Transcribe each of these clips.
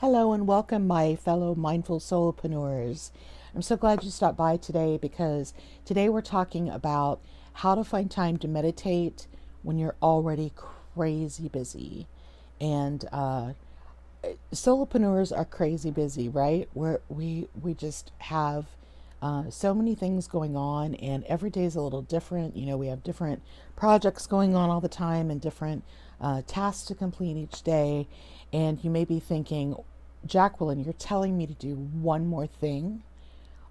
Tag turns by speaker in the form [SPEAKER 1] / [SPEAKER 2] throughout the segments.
[SPEAKER 1] Hello and welcome, my fellow mindful solopreneurs. I'm so glad you stopped by today because today we're talking about how to find time to meditate when you're already crazy busy. And solopreneurs are crazy busy, right? We just have so many things going on, and every day is a little different. We have different projects going on all the time and different tasks to complete each day. And you may be thinking, Jacqueline, you're telling me to do one more thing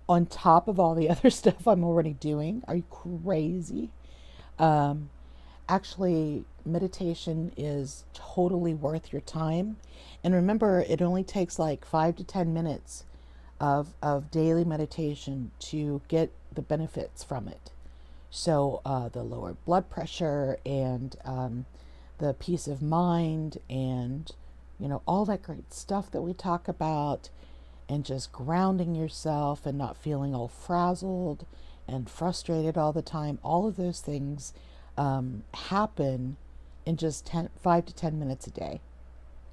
[SPEAKER 1] on top of all the other stuff I'm already doing? Are you crazy? Um, Actually, meditation is totally worth your time. And remember, it only takes like 5 to 10 minutes of daily meditation to get the benefits from it. So, the lower blood pressure and the peace of mind and, all that great stuff that we talk about, and just grounding yourself and not feeling all frazzled and frustrated all the time. All of those things happen in just 5 to 10 minutes a day.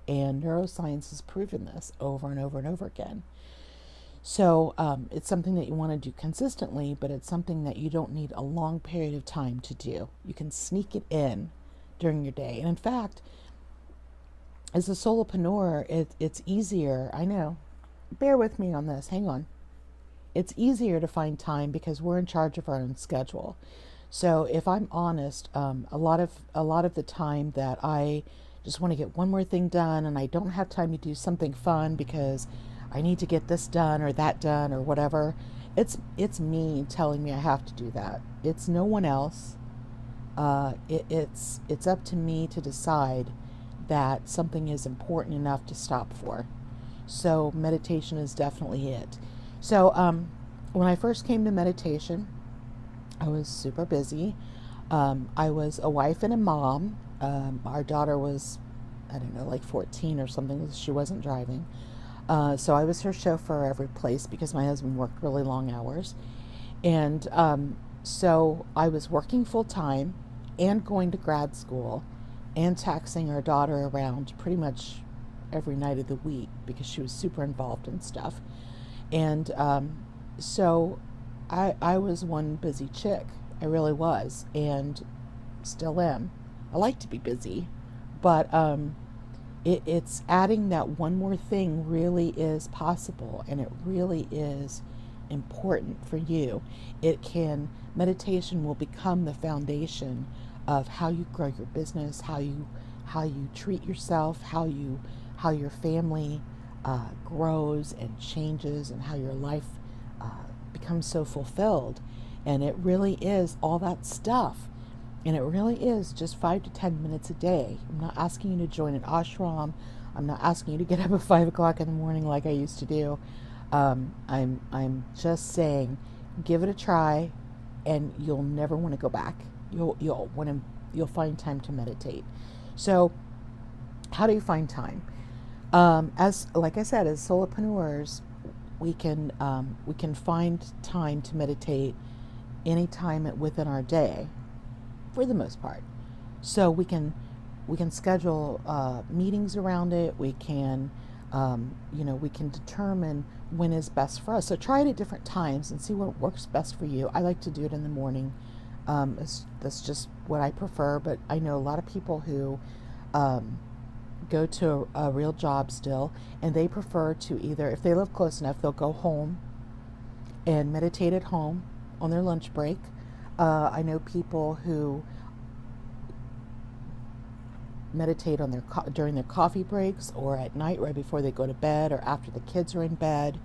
[SPEAKER 1] And neuroscience has proven this over and over and over again. So it's something that you want to do consistently, but it's something that you don't need a long period of time to do. You can sneak it in during your day. And in fact, as a solopreneur, it's easier. I know. Bear with me on this. Hang on. It's easier to find time because we're in charge of our own schedule. So if I'm honest, a lot of the time that I just want to get one more thing done and I don't have time to do something fun because I need to get this done or that done or whatever, it's me telling me I have to do that. It's no one else. It's up to me to decide that something is important enough to stop for. So meditation is definitely it. So when I first came to meditation, I was super busy. I was a wife and a mom. Our daughter was, I don't know, like 14 or something. She wasn't driving. So I was her chauffeur every place because my husband worked really long hours. And so I was working full time and going to grad school and taxing our daughter around pretty much every night of the week because she was super involved in stuff. And so I was one busy chick. I really was, and still am. I like to be busy, but it's adding that one more thing really is possible, and it really is important for you. Meditation will become the foundation of how you grow your business, how you treat yourself, how your family grows and changes, and how your life uh, becomes so fulfilled. And it really is all that stuff. And it really is just 5 to 10 minutes a day. I'm not asking you to join an ashram. I'm not asking you to get up at 5 o'clock in the morning like I used to do. I'm just saying, give it a try, and you'll never want to go back. You'll find time to meditate. So, how do you find time? As like I said, as solopreneurs, we can find time to meditate anytime within our day, for the most part. So we can schedule meetings around it. We can determine when is best for us. So try it at different times and see what works best for you. I like to do it in the morning. That's just what I prefer. But I know a lot of people who go to a real job still, and they prefer to either, if they live close enough, they'll go home and meditate at home on their lunch break. I know people who meditate on during their coffee breaks or at night right before they go to bed or after the kids are in bed.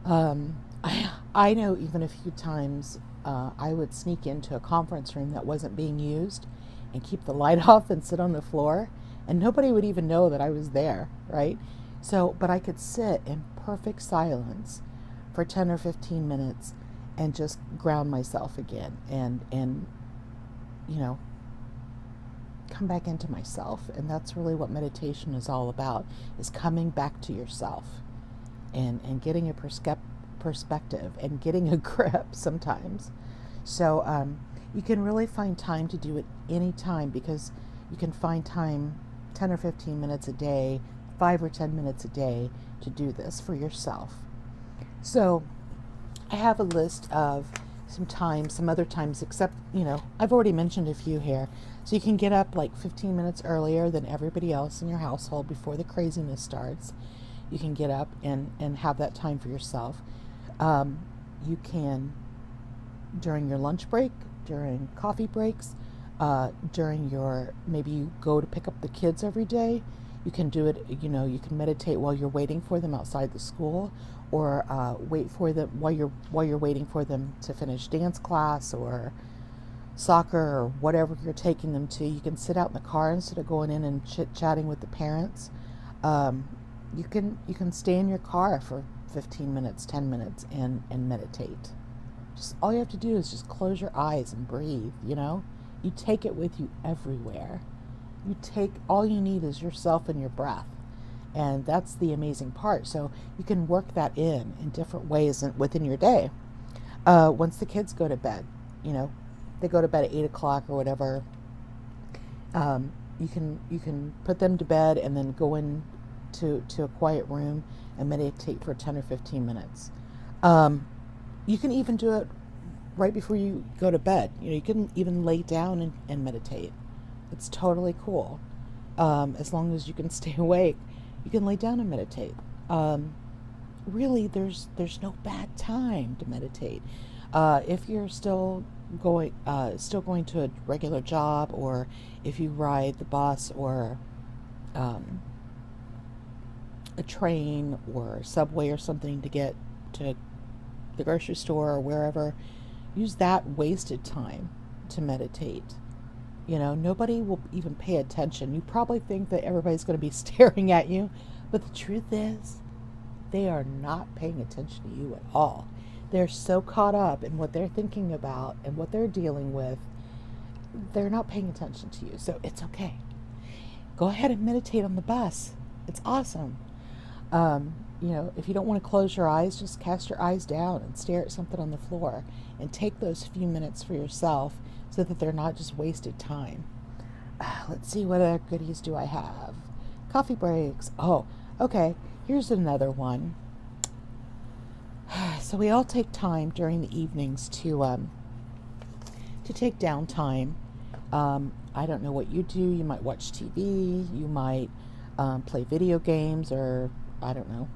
[SPEAKER 1] I know even a few times I would sneak into a conference room that wasn't being used and keep the light off and sit on the floor, and nobody would even know that I was there, right? So, but I could sit in perfect silence for 10 or 15 minutes and just ground myself again and you know come back into myself. And that's really what meditation is all about, is coming back to yourself and getting a perspective and getting a grip sometimes. So you can really find time to do it anytime, because you can find time 10 or 15 minutes a day 5 or 10 minutes a day to do this for yourself. So I have a list of some other times, except, I've already mentioned a few here. So you can get up like 15 minutes earlier than everybody else in your household before the craziness starts. You can get up and have that time for yourself. You can, during your lunch break, during coffee breaks, maybe you go to pick up the kids every day. You can do it, you can meditate while you're waiting for them outside the school, or wait for them while you're waiting for them to finish dance class or soccer or whatever you're taking them to. You can sit out in the car instead of going in and chit-chatting with the parents. You can stay in your car for 15 minutes, 10 minutes and meditate. Just all you have to do is just close your eyes and breathe, You take it with you everywhere. All you need is yourself and your breath. And that's the amazing part. So you can work that in different ways within your day. Once the kids go to bed, they go to bed at 8 o'clock or whatever. You can put them to bed and then go in to a quiet room and meditate for 10 or 15 minutes. You can even do it right before you go to bed. You can even lay down and meditate. It's totally cool. As long as you can stay awake, you can lay down and meditate. Really, there's no bad time to meditate. If you're still going to a regular job, or if you ride the bus or a train or subway or something to get to the grocery store or wherever, use that wasted time to meditate. Nobody will even pay attention. You probably think that everybody's going to be staring at you, but the truth is, they are not paying attention to you at all. They're so caught up in what they're thinking about and what they're dealing with, they're not paying attention to you. So it's okay. Go ahead and meditate on the bus. It's awesome. If you don't want to close your eyes, just cast your eyes down and stare at something on the floor and take those few minutes for yourself so that they're not just wasted time. Let's see, what other goodies do I have? Coffee breaks. Oh, okay. Here's another one. So we all take time during the evenings to take downtime. I don't know what you do. You might watch TV. You might play video games, or I don't know,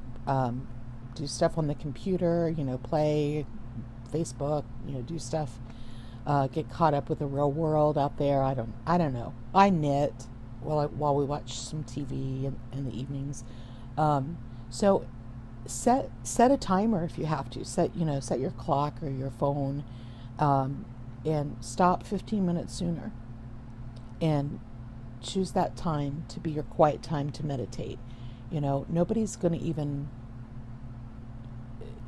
[SPEAKER 1] do stuff on the computer. Play Facebook. Do stuff. Get caught up with the real world out there. I don't know. I knit while we watch some TV in the evenings. So set a timer if you have to. Set your clock or your phone, and stop 15 minutes sooner. And choose that time to be your quiet time to meditate. Nobody's going to even.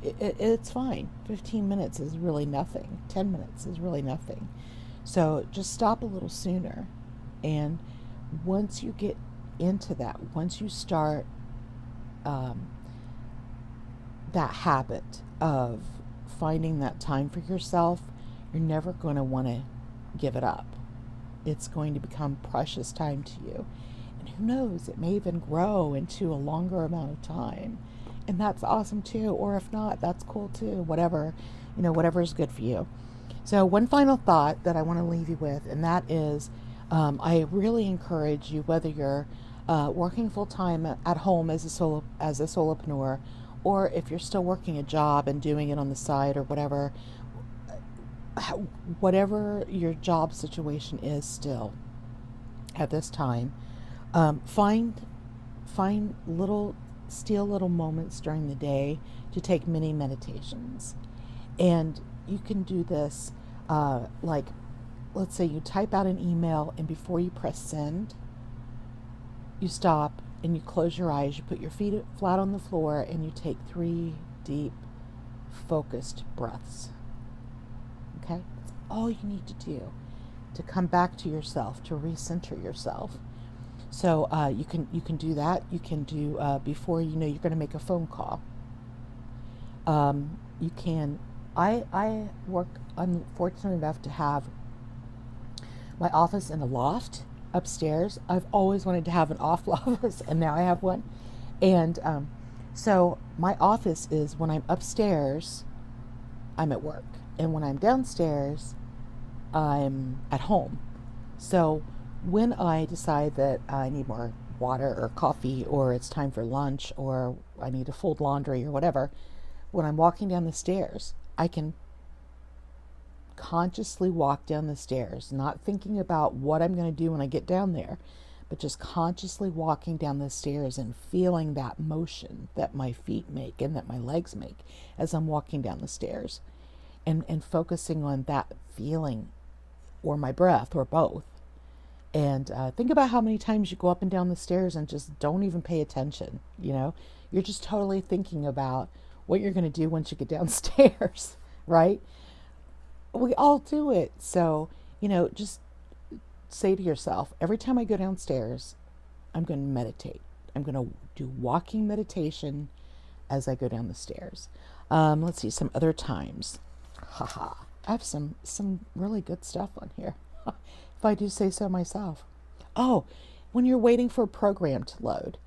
[SPEAKER 1] It's fine. 15 minutes is really nothing. 10 minutes is really nothing. So just stop a little sooner. And once you get into that, once you start that habit of finding that time for yourself, you're never going to want to give it up. It's going to become precious time to you. And who knows, it may even grow into a longer amount of time. And that's awesome too. Or if not, that's cool too. Whatever is good for you. So one final thought that I want to leave you with, and that is, I really encourage you, whether you're working full time at home as a solopreneur, or if you're still working a job and doing it on the side or whatever your job situation is still at this time, steal little moments during the day to take mini meditations. And you can do this, like, let's say you type out an email, and before you press send, you stop and you close your eyes, you put your feet flat on the floor, and you take 3 deep, focused breaths. Okay? That's all you need to do to come back to yourself, to recenter yourself. So you can do that. You can do before you're going to make a phone call. You can. I'm fortunate enough to have my office in a loft, upstairs. I've always wanted to have an off office, and now I have one. And so my office is when I'm upstairs, I'm at work. And when I'm downstairs, I'm at home. So when I decide that I need more water or coffee, or it's time for lunch, or I need to fold laundry or whatever, when I'm walking down the stairs, I can consciously walk down the stairs, not thinking about what I'm going to do when I get down there, but just consciously walking down the stairs and feeling that motion that my feet make and that my legs make as I'm walking down the stairs, and focusing on that feeling or my breath or both. And think about how many times you go up and down the stairs and just don't even pay attention. You're just totally thinking about what you're going to do once you get downstairs, right? We all do it. So, just say to yourself, every time I go downstairs, I'm going to meditate. I'm going to do walking meditation as I go down the stairs. Let's see, some other times. Haha. I have some really good stuff on here, if I do say so myself. Oh, when you're waiting for a program to load,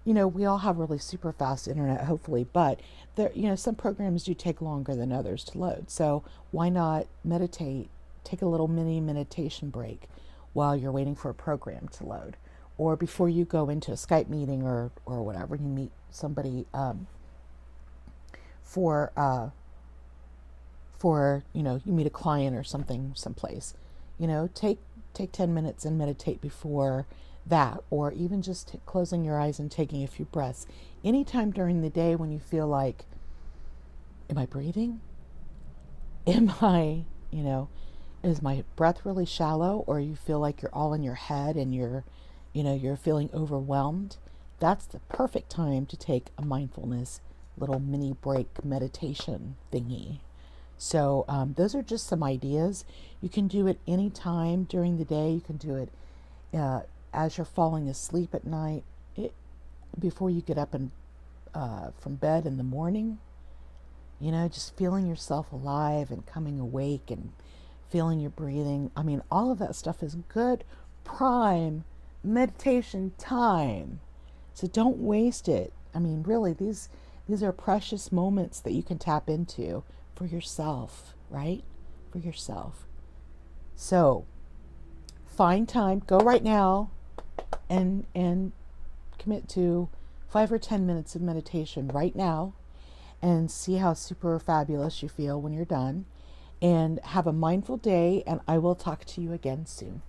[SPEAKER 1] we all have really super fast internet, hopefully, but there, some programs do take longer than others to load. So why not meditate? Take a little mini meditation break while you're waiting for a program to load, or before you go into a Skype meeting or whatever, you meet somebody for you meet a client or something someplace. Take 10 minutes and meditate before that, or even just closing your eyes and taking a few breaths. Anytime during the day when you feel like, am I breathing? Am I, is my breath really shallow, or you feel like you're all in your head and you're feeling overwhelmed, that's the perfect time to take a mindfulness little mini break meditation thingy. So those are just some ideas. You can do it anytime during the day. You can do it as you're falling asleep at night, before you get up and from bed in the morning. Just feeling yourself alive and coming awake and feeling your breathing. I mean, all of that stuff is good prime meditation time. So don't waste it. I mean, really, these are precious moments that you can tap into for yourself, right? For yourself. So find time, go right now and commit to 5 or 10 minutes of meditation right now, and see how super fabulous you feel when you're done. And have a mindful day, and I will talk to you again soon.